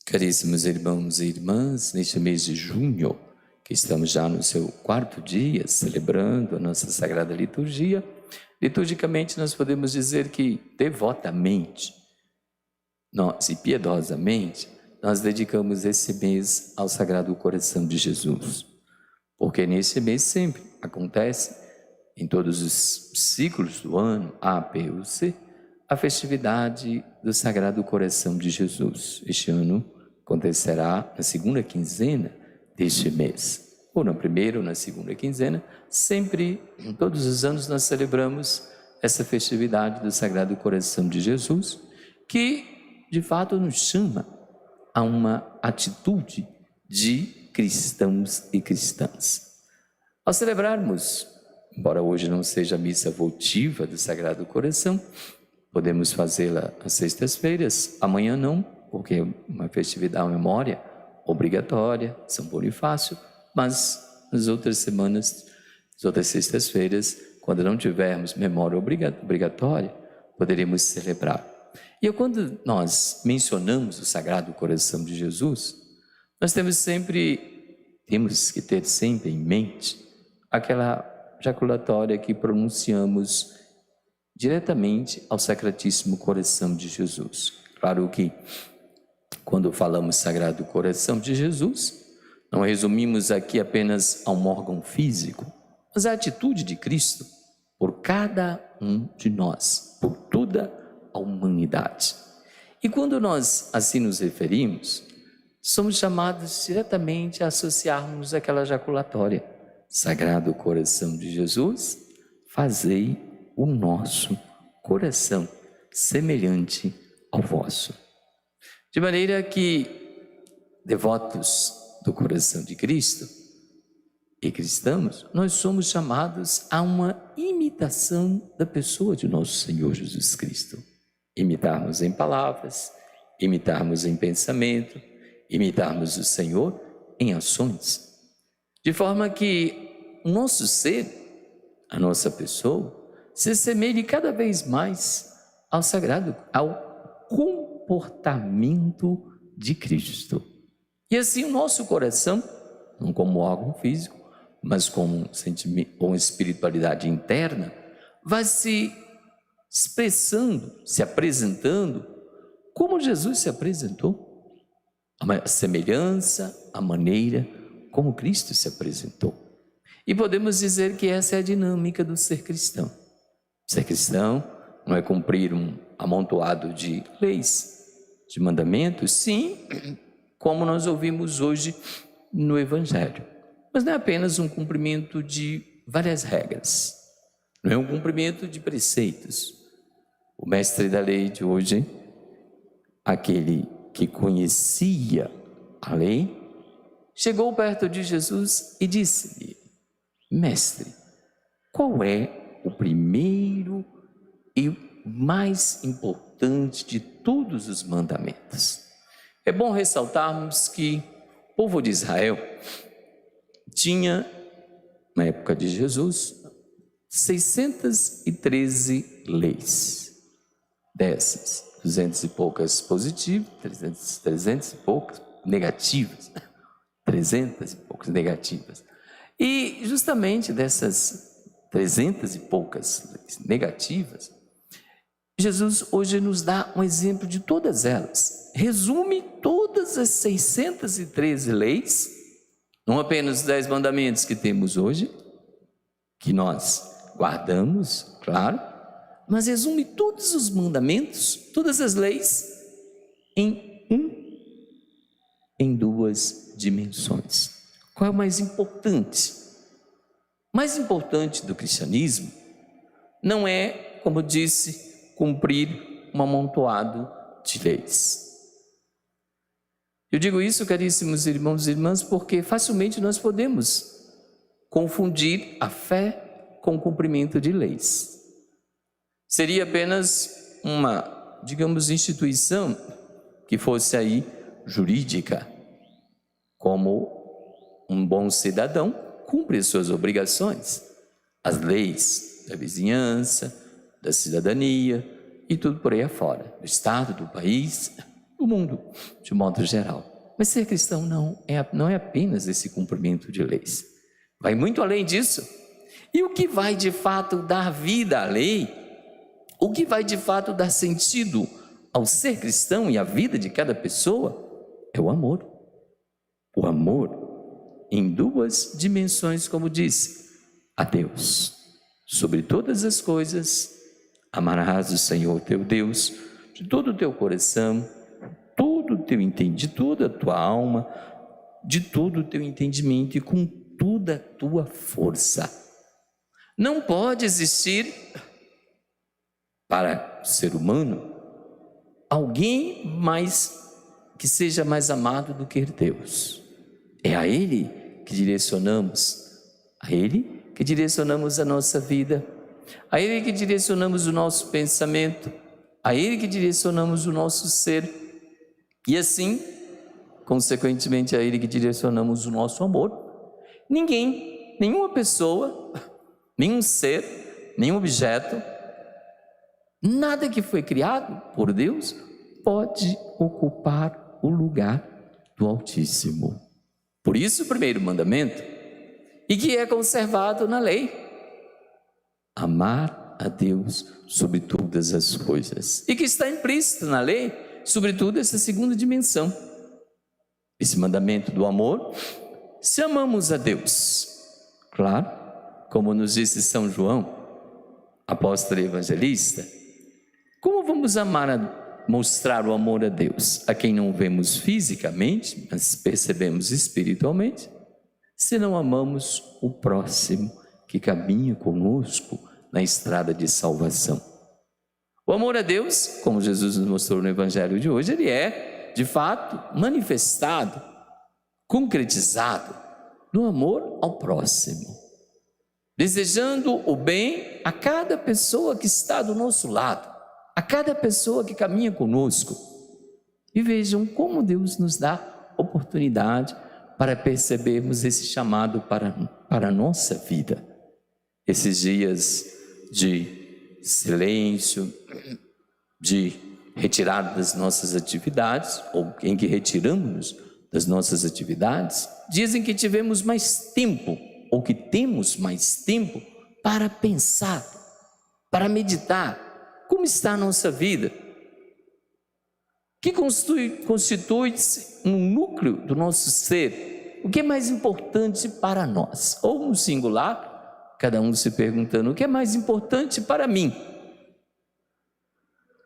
Caríssimos irmãos e irmãs, neste mês de junho, que estamos já no seu 4º dia, celebrando a nossa Sagrada Liturgia, liturgicamente nós podemos dizer que devotamente e piedosamente nós dedicamos esse mês ao Sagrado Coração de Jesus. Porque nesse mês sempre acontece, em todos os ciclos do ano, A, B ou C, a festividade do Sagrado Coração de Jesus. Este ano acontecerá na segunda quinzena deste mês, ou na primeira ou na segunda quinzena. Sempre, em todos os anos, nós celebramos essa festividade do Sagrado Coração de Jesus, que de fato nos chama a uma atitude de cristãos e cristãs. Ao celebrarmos, embora hoje não seja a missa votiva do Sagrado Coração, podemos fazê-la às sextas-feiras, amanhã não, porque é uma festividade, uma memória obrigatória, São Bonifácio, mas nas outras semanas, nas outras sextas-feiras, quando não tivermos memória obrigatória, poderemos celebrar. E quando nós mencionamos o Sagrado Coração de Jesus, nós temos que ter sempre em mente aquela jaculatória que pronunciamos diretamente ao Sacratíssimo Coração de Jesus. Claro que quando falamos Sagrado Coração de Jesus, não resumimos aqui apenas a um órgão físico, mas a atitude de Cristo por cada um de nós, por toda a humanidade. E quando nós assim nos referimos, somos chamados diretamente a associarmos aquela jaculatória: Sagrado Coração de Jesus, fazei o nosso coração semelhante ao vosso. De maneira que, devotos do coração de Cristo e cristãos, nós somos chamados a uma imitação da pessoa de nosso Senhor Jesus Cristo. Imitarmos em palavras, imitarmos em pensamento, imitarmos o Senhor em ações. De forma que o nosso ser, a nossa pessoa, se assemelhe cada vez mais ao sagrado, ao comportamento de Cristo. E assim o nosso coração, não como órgão físico, mas como um sentimento ou uma espiritualidade interna, vai se expressando, se apresentando como Jesus se apresentou. A semelhança, a maneira como Cristo se apresentou. E podemos dizer que essa é a dinâmica do ser cristão. Ser cristão não é cumprir um amontoado de leis, de mandamentos, sim, como nós ouvimos hoje no Evangelho. Mas não é apenas um cumprimento de várias regras, não é um cumprimento de preceitos. O mestre da lei de hoje, aquele que conhecia a lei, chegou perto de Jesus e disse-lhe: Mestre, qual é o primeiro e mais importante de todos os mandamentos? É bom ressaltarmos que o povo de Israel tinha, na época de Jesus, 613 leis. Dessas, 200 e poucas positivas, 300 e poucas negativas. 300 e poucas negativas. E justamente dessas 300 e poucas leis negativas, Jesus hoje nos dá um exemplo de todas elas. Resume todas as 613 leis, não apenas os 10 mandamentos que temos hoje, que nós guardamos, claro, mas resume todos os mandamentos, todas as leis, em 2 dimensões. Qual é o mais importante? O mais importante do cristianismo não é, como disse, cumprir um amontoado de leis. Eu digo isso, caríssimos irmãos e irmãs, porque facilmente nós podemos confundir a fé com o cumprimento de leis. Seria apenas uma, digamos, instituição que fosse aí jurídica, como um bom cidadão cumpre as suas obrigações, as leis da vizinhança, da cidadania e tudo por aí afora, do Estado, do país, do mundo, de modo geral. Mas ser cristão não é apenas esse cumprimento de leis. Vai muito além disso. E o que vai de fato dar vida à lei, o que vai de fato dar sentido ao ser cristão e à vida de cada pessoa, é o amor. O amor em duas dimensões, como disse, a Deus. Sobre todas as coisas, amarás o Senhor teu Deus de todo o teu coração, todo o teu entendimento, de toda a tua alma, de todo o teu entendimento e com toda a tua força. Não pode existir para o ser humano alguém que seja mais amado do que Deus. É a Ele que direcionamos, a nossa vida, a Ele que direcionamos o nosso pensamento, a Ele que direcionamos o nosso ser, e assim, consequentemente, a Ele que direcionamos o nosso amor. Ninguém, nenhuma pessoa, nenhum ser, nenhum objeto, nada que foi criado por Deus pode ocupar o lugar do Altíssimo. Por isso o primeiro mandamento, e que é conservado na lei: amar a Deus sobre todas as coisas, e que está implícito na lei, sobretudo essa segunda dimensão, esse mandamento do amor. Se amamos a Deus, claro, como nos disse São João, apóstolo e evangelista, como vamos mostrar o amor a Deus, a quem não vemos fisicamente, mas percebemos espiritualmente, se não amamos o próximo que caminha conosco na estrada de salvação? O amor a Deus, como Jesus nos mostrou no Evangelho de hoje, ele é, de fato, manifestado, concretizado no amor ao próximo, desejando o bem a cada pessoa que está do nosso lado, a cada pessoa que caminha conosco. E vejam como Deus nos dá oportunidade para percebermos esse chamado para a nossa vida. Esses dias de silêncio, de retirada das nossas atividades, ou em que retiramos-nos das nossas atividades, dizem que tivemos mais tempo, ou que temos mais tempo para pensar, para meditar, como está a nossa vida, que constitui-se um núcleo do nosso ser, o que é mais importante para nós, ou no singular, cada um se perguntando, o que é mais importante para mim?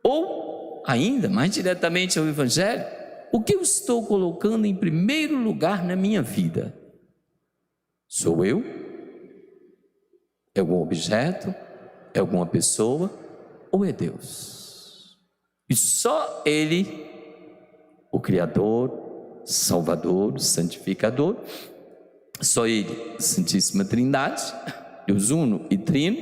Ou, ainda mais diretamente ao Evangelho, o que eu estou colocando em primeiro lugar na minha vida? Sou eu? É algum objeto? É alguma pessoa? Ou é Deus? E só Ele, o Criador, Salvador, Santificador, só Ele, a Santíssima Trindade, Deus Uno e Trino,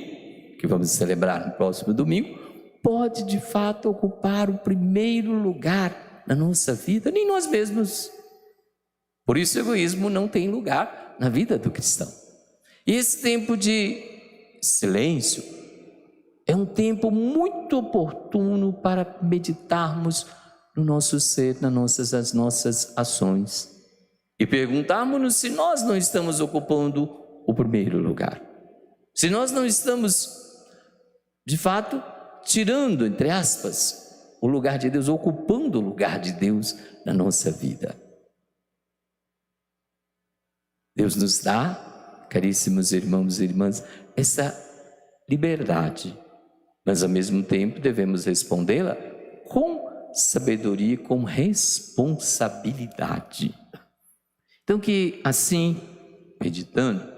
que vamos celebrar no próximo domingo, pode de fato ocupar o primeiro lugar na nossa vida, nem nós mesmos. Por isso o egoísmo não tem lugar na vida do cristão. E esse tempo de silêncio é um tempo muito oportuno para meditarmos no nosso ser, nas nossas ações, e perguntarmos-nos se nós não estamos ocupando o primeiro lugar, se nós não estamos, de fato, tirando, entre aspas, o lugar de Deus, ocupando o lugar de Deus na nossa vida. Deus nos dá, caríssimos irmãos e irmãs, essa liberdade, mas ao mesmo tempo devemos respondê-la com sabedoria, com responsabilidade. Então que assim, meditando,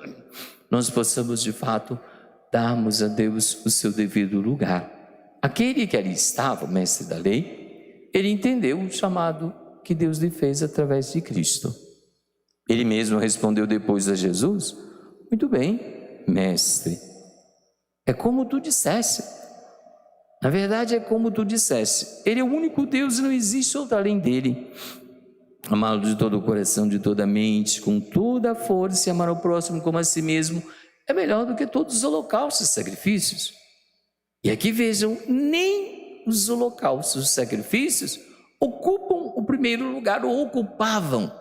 nós possamos de fato darmos a Deus o seu devido lugar. Aquele que ali estava, o mestre da lei, ele entendeu o chamado que Deus lhe fez através de Cristo. Ele mesmo respondeu depois a Jesus: muito bem, mestre, é como tu disseste. Na verdade é como tu disseste, Ele é o único Deus e não existe outro além dele. Amá-lo de todo o coração, de toda a mente, com toda a força, e amar ao próximo como a si mesmo, é melhor do que todos os holocaustos e sacrifícios. E aqui vejam, nem os holocaustos e sacrifícios ocupam primeiro lugar, ou ocupavam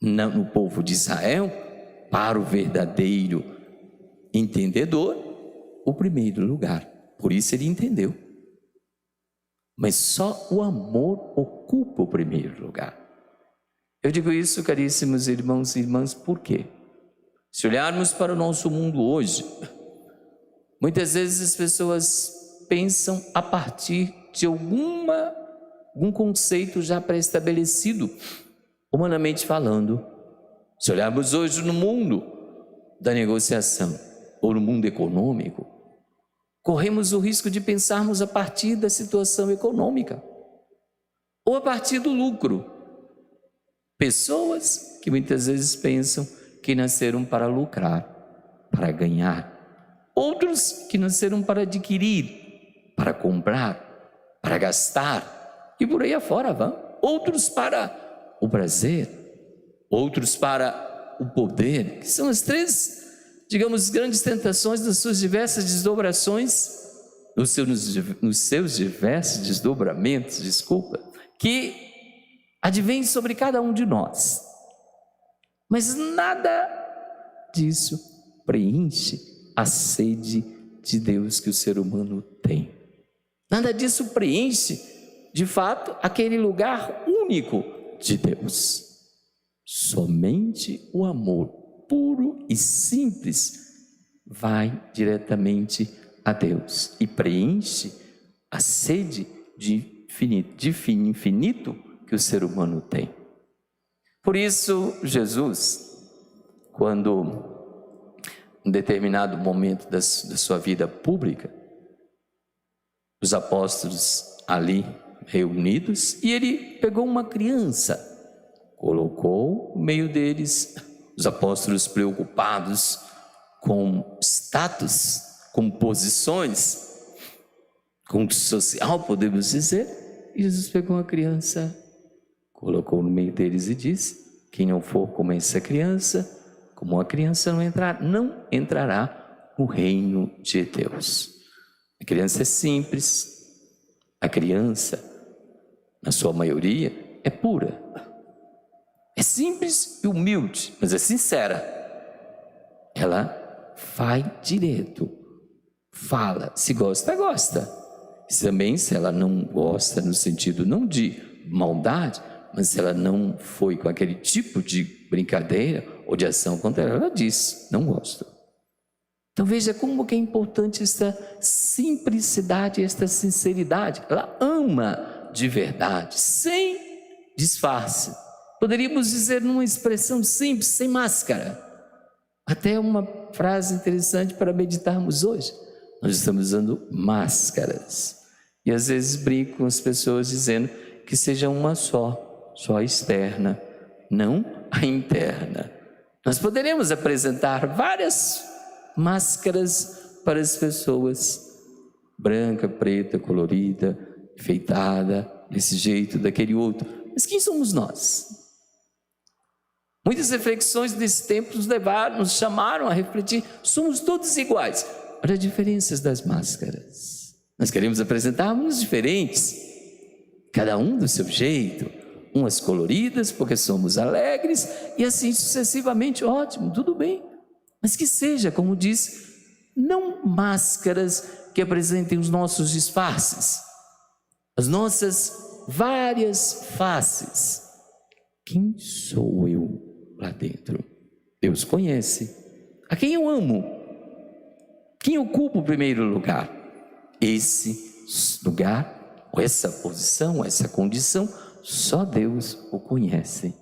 no povo de Israel, para o verdadeiro entendedor, o primeiro lugar. Por isso ele entendeu. Mas só o amor ocupa o primeiro lugar. Eu digo isso, caríssimos irmãos e irmãs, por quê? Se olharmos para o nosso mundo hoje, muitas vezes as pessoas pensam a partir de algum conceito já pré-estabelecido, humanamente falando. Se olharmos hoje no mundo da negociação ou no mundo econômico, corremos o risco de pensarmos a partir da situação econômica ou a partir do lucro. Pessoas que muitas vezes pensam que nasceram para lucrar, para ganhar. Outros que nasceram para adquirir, para comprar, para gastar e por aí afora vão. Outros para o prazer, outros para o poder, que são as três, digamos, grandes tentações das suas diversas desdobrações, nos seus diversos desdobramentos, que advém sobre cada um de nós. Mas nada disso preenche a sede de Deus que o ser humano tem. Nada disso preenche, de fato, aquele lugar único de Deus. Somente o amor puro e simples vai diretamente a Deus e preenche a sede de infinito que o ser humano tem. Por isso, Jesus, quando em determinado momento da sua vida pública, os apóstolos ali reunidos, e ele pegou uma criança, colocou no meio deles, os apóstolos preocupados com status, com posições, com social, podemos dizer, e Jesus pegou uma criança, colocou no meio deles e disse: quem não for como essa criança, como a criança não entrará no reino de Deus. A criança é simples, a criança, na sua maioria, é pura. É simples e humilde, mas é sincera. Ela vai direto, fala, se gosta, gosta. Também, se ela não gosta, no sentido não de maldade, mas se ela não foi com aquele tipo de brincadeira ou de ação contra ela, ela diz: não gosto. Então veja como que é importante essa simplicidade, esta sinceridade. Ela ama de verdade, sem disfarce. Poderíamos dizer numa expressão simples, sem máscara. Até uma frase interessante para meditarmos hoje. Nós estamos usando máscaras. E às vezes brinco com as pessoas dizendo que seja uma só externa, não a interna. Nós poderemos apresentar várias máscaras para as pessoas, branca, preta, colorida, enfeitada, desse jeito, daquele outro. Mas quem somos nós? Muitas reflexões desse tempo nos chamaram a refletir. Somos todos iguais. Olha as diferenças das máscaras. Nós queremos apresentar-nos diferentes, cada um do seu jeito, umas coloridas porque somos alegres e assim sucessivamente. Ótimo, tudo bem, mas que seja, como diz, não máscaras que apresentem os nossos disfarces, as nossas várias faces. Quem sou eu lá dentro? Deus conhece. A quem eu amo? Quem ocupa o primeiro lugar? Esse lugar, ou essa posição, essa condição, só Deus o conhece.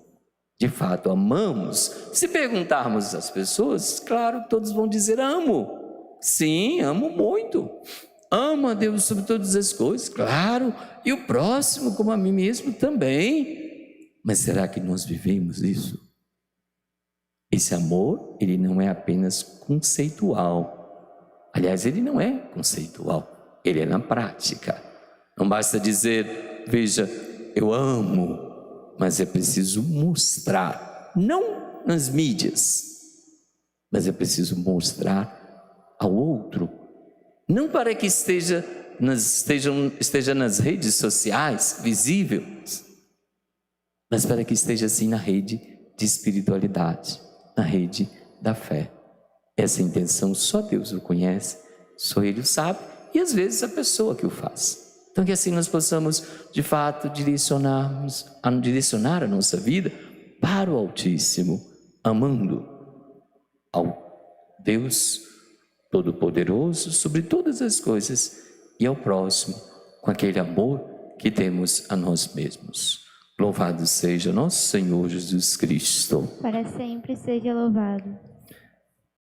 De fato, amamos. Se perguntarmos às pessoas, claro, todos vão dizer: amo. Sim, amo muito. Amo a Deus sobre todas as coisas, claro. E o próximo como a mim mesmo também. Mas será que nós vivemos isso? Esse amor, ele não é apenas conceitual. Aliás, ele não é conceitual, ele é na prática. Não basta dizer: veja, eu amo, mas é preciso mostrar, não nas mídias, mas é preciso mostrar ao outro, não para que esteja nas redes sociais, visível, mas para que esteja assim na rede de espiritualidade, na rede da fé. Essa intenção só Deus o conhece, só Ele o sabe, e às vezes a pessoa que o faz. Então que assim nós possamos, de fato, direcionar a nossa vida para o Altíssimo, amando ao Deus Todo-Poderoso sobre todas as coisas e ao próximo com aquele amor que temos a nós mesmos. Louvado seja nosso Senhor Jesus Cristo. Para sempre seja louvado.